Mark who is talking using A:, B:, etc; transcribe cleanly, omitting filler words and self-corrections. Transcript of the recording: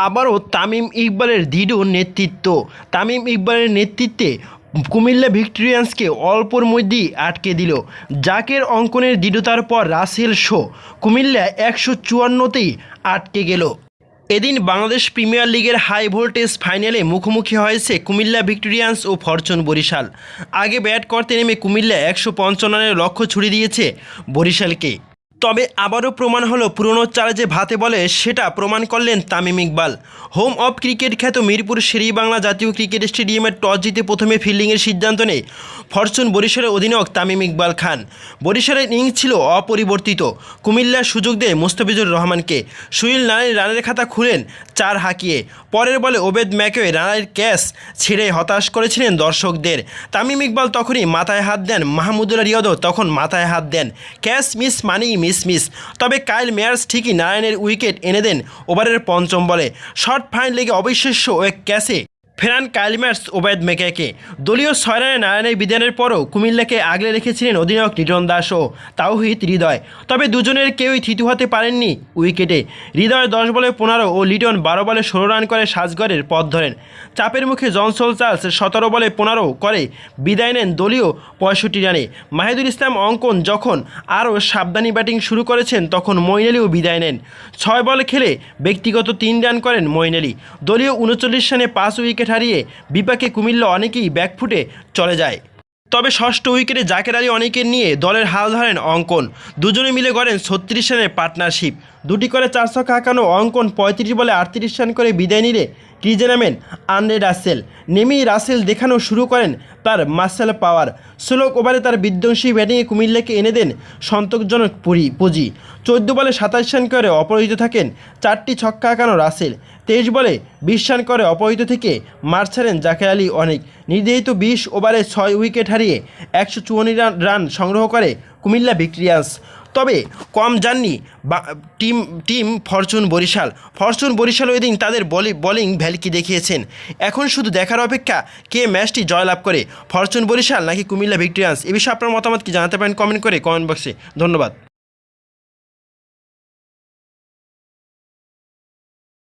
A: আবারও তামিম ইকবালের দৃঢ় নেতৃত্ব। তামিম ইকবালের নেতৃত্বে কুমিল্লা ভিক্টোরিয়ান্সকে অল্পর মধ্যেই আটকে দিল। জাকের অঙ্কনের দৃঢ়তার পর রাসেল শো কুমিল্লা 154তেই আটকে গেল। এদিন বাংলাদেশ প্রিমিয়ার লিগের হাই ভোল্টেজ ফাইনালে মুখোমুখি হয়েছে কুমিল্লা ভিক্টোরিয়ান্স ও ফরচুন বরিশাল। আগে ব্যাট করতে নেমে কুমিল্লা 155 রানের লক্ষ্য ছুড়ে দিয়েছে বরিশালকে। তবে আবারও প্রমাণ হলো পুরনো চালে যে ভাতে বলে, সেটা প্রমাণ করলেন Tamim Iqbal. Home of cricket খ্যাত মিরপুর শেরেবাংলা জাতীয় ক্রিকেট স্টেডিয়ামের টস জিতে প্রথমে ফিল্ডিংয়ের সিদ্ধান্ত নেয় ফরচুন বরিশালের অধিনায়ক তামিম ইকবাল খান। বরিশালের ইনিংস ছিল অপরিবর্তিত। কুমিল্লার সুযোগ দেয় মোস্তাফিজুর রহমানকে। সুনীল নারায়ণ রানের খাতা খুলেন 4 হাঁকিয়ে। পরের বলে ওবেদ ম্যাকেওয়ে রানের ক্যাচ ছেড়ে হতাশ করেছিলেন দর্শকদের। তামিম ইকবাল তখনই মাথায় হাত দেন, মাহমুদুল্লাহ রিয়াদও তখন মাথায় হাত দেন। ক্যাচ মিস মানেই মিস। তবে কাইল মেয়ার্স ঠিকই নারায়ণের উইকেট এনে দেন ওভারের 5ম বলে। শর্ট ফাইন লেগে অবিশ্বাস্য এক ক্যাচে ফেরান কাইল মেয়ার্স ওবেদ ম্যাকেকে। দলীয় 6 রানে নারায়ণের বিদায়ের পরও কুমিল্লাকে আগলে রেখেছিলেন অধিনায়ক লিটন দাস ও তাওহিদ হৃদয়। তবে দুজনের কেউই থিতু হতে পারেননি উইকেটে। হৃদয় 10 বলে 15 ও লিটন 12 বলে 16 রান করে সাজঘরের পথ ধরেন। চাপের মুখে জনসন চার্লস 17 বলে 15 করে বিদায় নেন দলীয় 65 রানে। মাহিদুল ইসলাম অঙ্কন যখন আরও সাবধানী ব্যাটিং শুরু করেছেন, তখন মঈন আলীও বিদায় নেন। 6 বল খেলে ব্যক্তিগত 3 রান করেন মঈন আলী। দলীয় 39 রানে 5 উইকেট হারিয়ে বিপাকে কুমিল্লা অনেকেই ব্যাকফুটে চলে যায়। তবে ষষ্ঠ উইকেটে জাকের আলী অনেকের নিয়ে দলের হাল ধরেন অঙ্কন। দুজনে মিলে গড়েন 36 রানের পার্টনারশিপ। 2টি করে 4 ছক্কা হাঁকানো অঙ্কন 35 বলে 38 রান করে বিদায় নিলে ক্রিজে নামেন আন্দ্রে রাসেল। নেমেই রাসেল দেখানো শুরু করেন তার মার্শাল পাওয়ার। 16 ওভারে তার বিধ্বংসী ব্যাটিংয়ে কুমিল্লাকে এনে দেন সন্তোষজনক পুঁজি। 14 বলে 27 রান করে অপরাজিত থাকেন। 4টি ছক্কা হাঁকানো রাসেল। 23 বলে 20 রান করে অপরাজিত থেকে মাঠ ছাড়েন জাকের আলী অনেক। নির্ধারিত 20 ওভারে 6 উইকেট হারিয়ে 154 রান সংগ্রহ করে কুমিল্লা ভিক্টোরিয়ান্স। তবে কম যাননি টিম ফরচুন বরিশাল এদিন তাদের বোলিং ভ্যালকি দেখিয়েছেন। এখন শুধু দেখার অপেক্ষা কে ম্যাচটি জয়লাভ করে, ফরচুন বরিশাল নাকি কুমিল্লা ভিক্টোরিয়ান্স। এ বিষয়ে আপনার মতামত কি জানাতে পারেন কমেন্ট বক্সে। ধন্যবাদ।